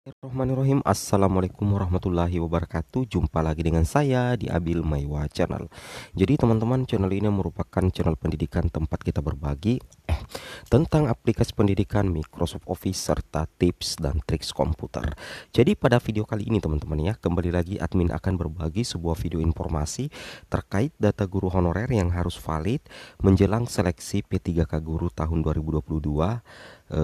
Bismillahirrahmanirrahim. Assalamualaikum warahmatullahi wabarakatuh. Jumpa lagi dengan saya di Abil Maiwa Channel. Jadi teman-teman, channel ini merupakan channel pendidikan tempat kita berbagi tentang aplikasi pendidikan Microsoft Office serta tips dan triks komputer. Jadi pada video kali ini teman-teman ya, kembali lagi admin akan berbagi sebuah video informasi terkait data guru honorer yang harus valid menjelang seleksi P3K Guru tahun 2022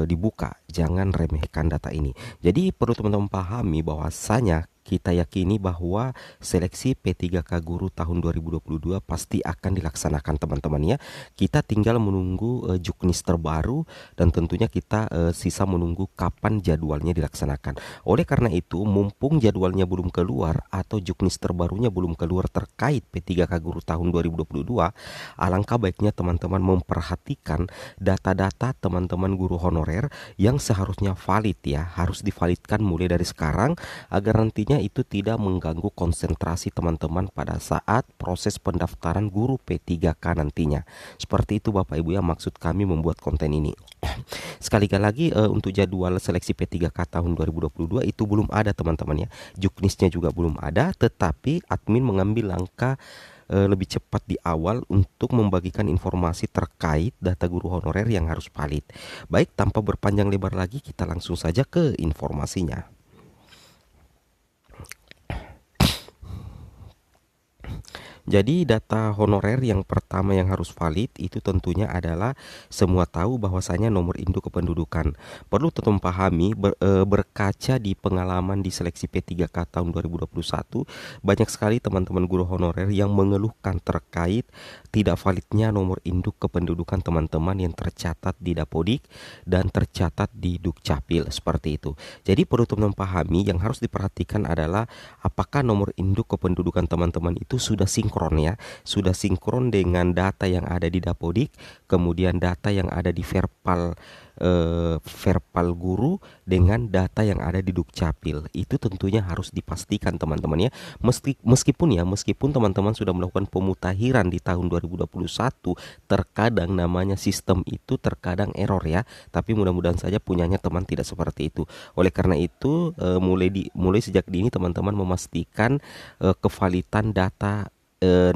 dibuka. Jangan remehkan data ini. Jadi perlu teman-teman pahami bahwasanya kita yakini bahwa seleksi P3K Guru tahun 2022 pasti akan dilaksanakan teman-teman ya. Kita tinggal menunggu juknis terbaru dan tentunya kita sisa menunggu kapan jadwalnya dilaksanakan. Oleh karena itu, mumpung jadwalnya belum keluar atau juknis terbarunya belum keluar terkait P3K Guru tahun 2022, alangkah baiknya teman-teman memperhatikan data-data teman-teman guru honorer yang seharusnya valid ya, harus divalidkan mulai dari sekarang agar nantinya itu tidak mengganggu konsentrasi teman-teman pada saat proses pendaftaran guru P3K nantinya. Seperti itu Bapak Ibu ya, maksud kami membuat konten ini. Sekali lagi untuk jadwal seleksi P3K tahun 2022 itu belum ada teman-teman ya. Juknisnya juga belum ada, tetapi admin mengambil langkah lebih cepat di awal untuk membagikan informasi terkait data guru honorer yang harus valid. Baik, tanpa berpanjang lebar lagi kita langsung saja ke informasinya. Jadi data honorer yang pertama yang harus valid itu tentunya adalah semua tahu bahwasanya nomor induk kependudukan. Perlu teman pahami berkaca di pengalaman di seleksi P3K tahun 2021, banyak sekali teman-teman guru honorer yang mengeluhkan terkait tidak validnya nomor induk kependudukan teman-teman yang tercatat di Dapodik dan tercatat di Dukcapil seperti itu. Jadi perlu teman pahami yang harus diperhatikan adalah apakah nomor induk kependudukan teman-teman itu sudah sinkron ya, sudah sinkron dengan data yang ada di Dapodik, kemudian data yang ada di Verpal guru dengan data yang ada di Dukcapil. Itu tentunya harus dipastikan teman-teman ya. Meskipun teman-teman sudah melakukan pemutakhiran di tahun 2021, terkadang namanya sistem itu terkadang error ya. Tapi mudah-mudahan saja punyanya teman tidak seperti itu. Oleh karena itu mulai sejak dini teman-teman memastikan kevalidan data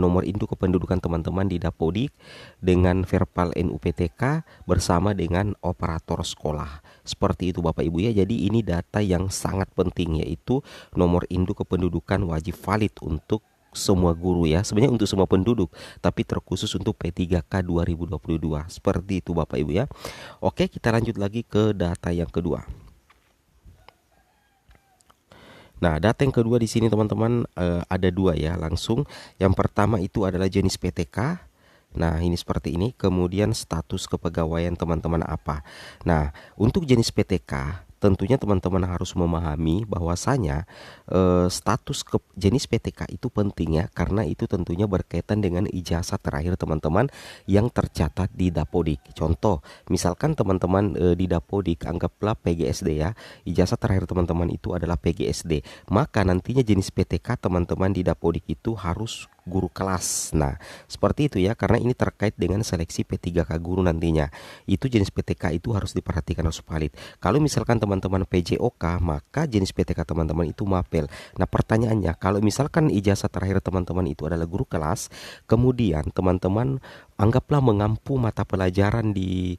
nomor induk kependudukan teman-teman di Dapodik dengan Verpal NUPTK bersama dengan operator sekolah. Seperti itu Bapak Ibu ya. Jadi ini data yang sangat penting, yaitu nomor induk kependudukan wajib valid untuk semua guru ya. Sebenarnya untuk semua penduduk, tapi terkhusus untuk P3K 2022. Seperti itu Bapak Ibu ya. Oke, kita lanjut lagi ke data yang kedua. Nah, data yang kedua di sini teman-teman ada dua ya langsung. Yang pertama itu adalah jenis PTK. Nah, ini seperti ini. Kemudian status kepegawaian teman-teman apa. Nah, untuk jenis PTK tentunya teman-teman harus memahami bahwasanya jenis PTK itu penting ya, karena itu tentunya berkaitan dengan ijazah terakhir teman-teman yang tercatat di Dapodik. Contoh, misalkan teman-teman di Dapodik anggaplah PGSD ya, ijazah terakhir teman-teman itu adalah PGSD, maka nantinya jenis PTK teman-teman di Dapodik itu harus guru kelas. Nah, seperti itu ya, karena ini terkait dengan seleksi P3K guru nantinya. Itu jenis PTK itu harus diperhatikan, harus valid. Kalau misalkan teman-teman PJOK, maka jenis PTK teman-teman itu mapel. Nah, pertanyaannya, kalau misalkan ijazah terakhir teman-teman itu adalah guru kelas, kemudian teman-teman anggaplah mengampu mata pelajaran di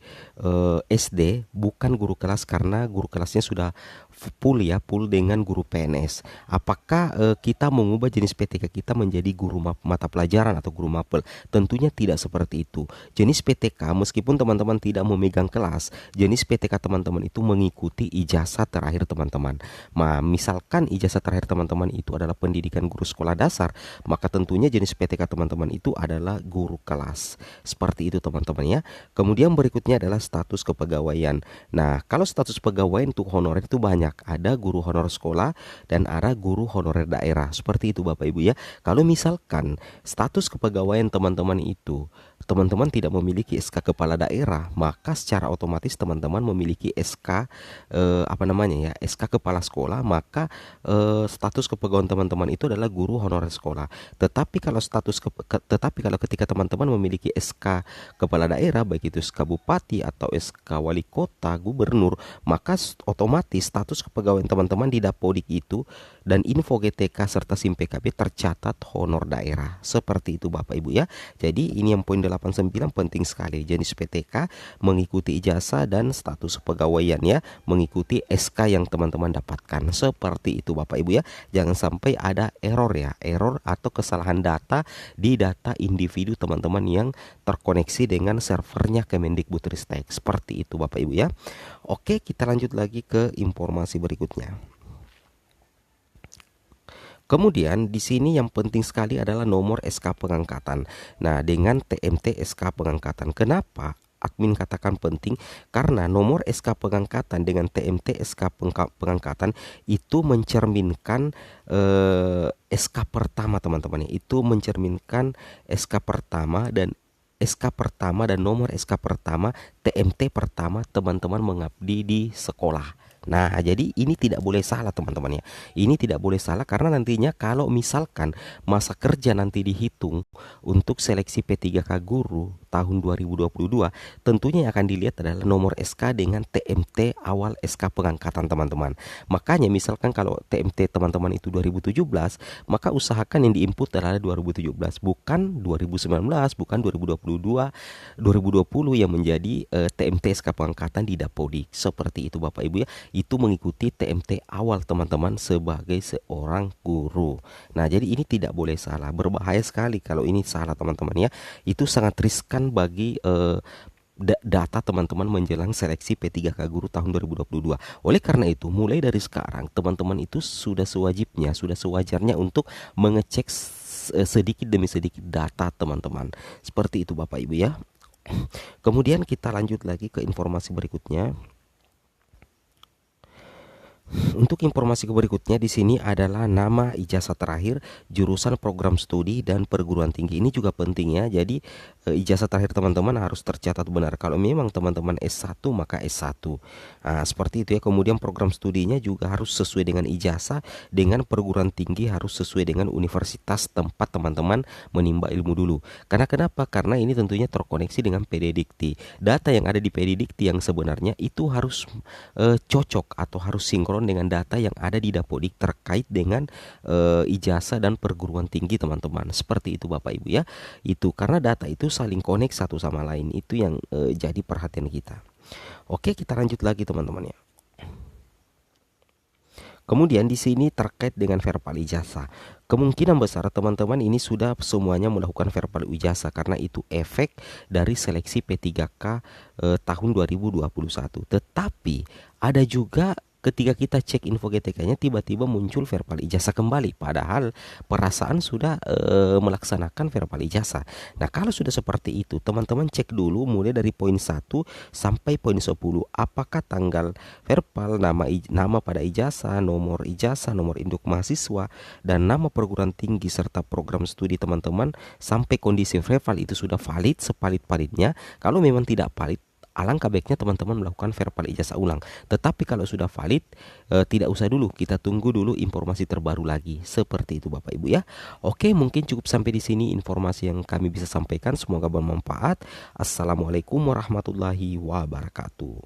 SD bukan guru kelas karena guru kelasnya sudah full ya, full dengan guru PNS. Apakah kita mengubah jenis PTK kita menjadi guru mata pelajaran atau guru mapel? Tentunya tidak seperti itu. Jenis PTK meskipun teman-teman tidak memegang kelas, jenis PTK teman-teman itu mengikuti ijazah terakhir teman-teman. Nah, misalkan ijazah terakhir teman-teman itu adalah pendidikan guru sekolah dasar, maka tentunya jenis PTK teman-teman itu adalah guru kelas. Seperti itu teman-teman ya. Kemudian berikutnya adalah status kepegawaian. Nah, kalau status pegawai untuk honorer itu banyak. Ada guru honor sekolah dan ada guru honorer daerah. Seperti itu Bapak Ibu ya. Kalau misalkan status kepegawaian teman-teman itu teman-teman tidak memiliki SK kepala daerah, maka secara otomatis teman-teman memiliki SK SK kepala sekolah, maka status kepegawaian teman-teman itu adalah guru honorer sekolah. Tetapi kalau ketika teman-teman memiliki SK kepala daerah, baik itu SK bupati atau SK wali kota, gubernur, maka otomatis status kepegawaian teman-teman di Dapodik itu dan info GTK serta SIM PKB tercatat honor daerah. Seperti itu Bapak Ibu ya. Jadi ini yang poin 89 penting sekali. Jenis PTK mengikuti ijazah dan status kepegawaian ya, mengikuti SK yang teman-teman dapatkan. Seperti itu Bapak Ibu ya. Jangan sampai ada error ya, error atau kesalahan data di data individu teman-teman yang terkoneksi dengan servernya Kemendikbudristek. Seperti itu Bapak Ibu ya. Oke, kita lanjut lagi ke informasi berikutnya. Kemudian di sini yang penting sekali adalah nomor SK pengangkatan. Nah, dengan TMT SK pengangkatan. Kenapa admin katakan penting? Karena nomor SK pengangkatan dengan TMT SK pengangkatan itu mencerminkan SK pertama teman-teman. Itu mencerminkan SK pertama dan nomor SK pertama, TMT pertama teman-teman mengabdi di sekolah. Nah, jadi ini tidak boleh salah teman-teman ya. Ini tidak boleh salah karena nantinya kalau misalkan masa kerja nanti dihitung untuk seleksi P3K guru tahun 2022, tentunya yang akan dilihat adalah nomor SK dengan TMT awal SK pengangkatan teman-teman. Makanya misalkan kalau TMT teman-teman itu 2017, maka usahakan yang diinput adalah 2017, bukan 2019, bukan 2022, 2020 yang menjadi TMT SK pengangkatan di Dapodik. Seperti itu Bapak Ibu ya. Itu mengikuti TMT awal teman-teman sebagai seorang guru. Nah, jadi ini tidak boleh salah. Berbahaya sekali kalau ini salah teman-teman ya. Itu sangat riskan bagi data teman-teman menjelang seleksi P3K guru tahun 2022. Oleh karena itu, mulai dari sekarang teman-teman itu sudah sewajibnya, sudah sewajarnya untuk mengecek sedikit demi sedikit data teman-teman. Seperti itu Bapak Ibu ya. Kemudian kita lanjut lagi ke informasi berikutnya. Untuk informasi berikutnya di sini adalah nama ijazah terakhir, jurusan program studi dan perguruan tinggi. Ini juga penting ya. Jadi ijazah terakhir teman-teman harus tercatat benar. Kalau memang teman-teman S1 maka S1. Nah, seperti itu ya. Kemudian program studinya juga harus sesuai dengan ijazah, dengan perguruan tinggi harus sesuai dengan universitas tempat teman-teman menimba ilmu dulu. Karena kenapa? Karena ini tentunya terkoneksi dengan PD Dikti. Data yang ada di PD Dikti yang sebenarnya itu harus cocok atau harus sinkron dengan data yang ada di Dapodik terkait dengan ijazah dan perguruan tinggi teman-teman. Seperti itu Bapak Ibu ya. Itu karena data itu saling connect satu sama lain. Itu yang jadi perhatian kita. Oke, kita lanjut lagi teman-teman ya. Kemudian di sini terkait dengan verbal ijazah. Kemungkinan besar teman-teman ini sudah semuanya melakukan verbal ijazah karena itu efek dari seleksi P3K tahun 2021. Tetapi ada juga ketika kita cek info GTK-nya tiba-tiba muncul verbal ijazah kembali, padahal perasaan sudah melaksanakan verbal ijazah. Nah, kalau sudah seperti itu, teman-teman cek dulu mulai dari poin 1 sampai poin 10, apakah tanggal verbal, nama pada ijazah, nomor induk mahasiswa, dan nama perguruan tinggi serta program studi teman-teman sampai kondisi verbal itu sudah valid sevalid-validnya. Kalau memang tidak valid, alangkah baiknya teman-teman melakukan verbal ijazah ulang. Tetapi kalau sudah valid, tidak usah dulu, kita tunggu dulu informasi terbaru lagi. Seperti itu Bapak Ibu ya. Oke, mungkin cukup sampai di sini informasi yang kami bisa sampaikan. Semoga bermanfaat. Assalamualaikum warahmatullahi wabarakatuh.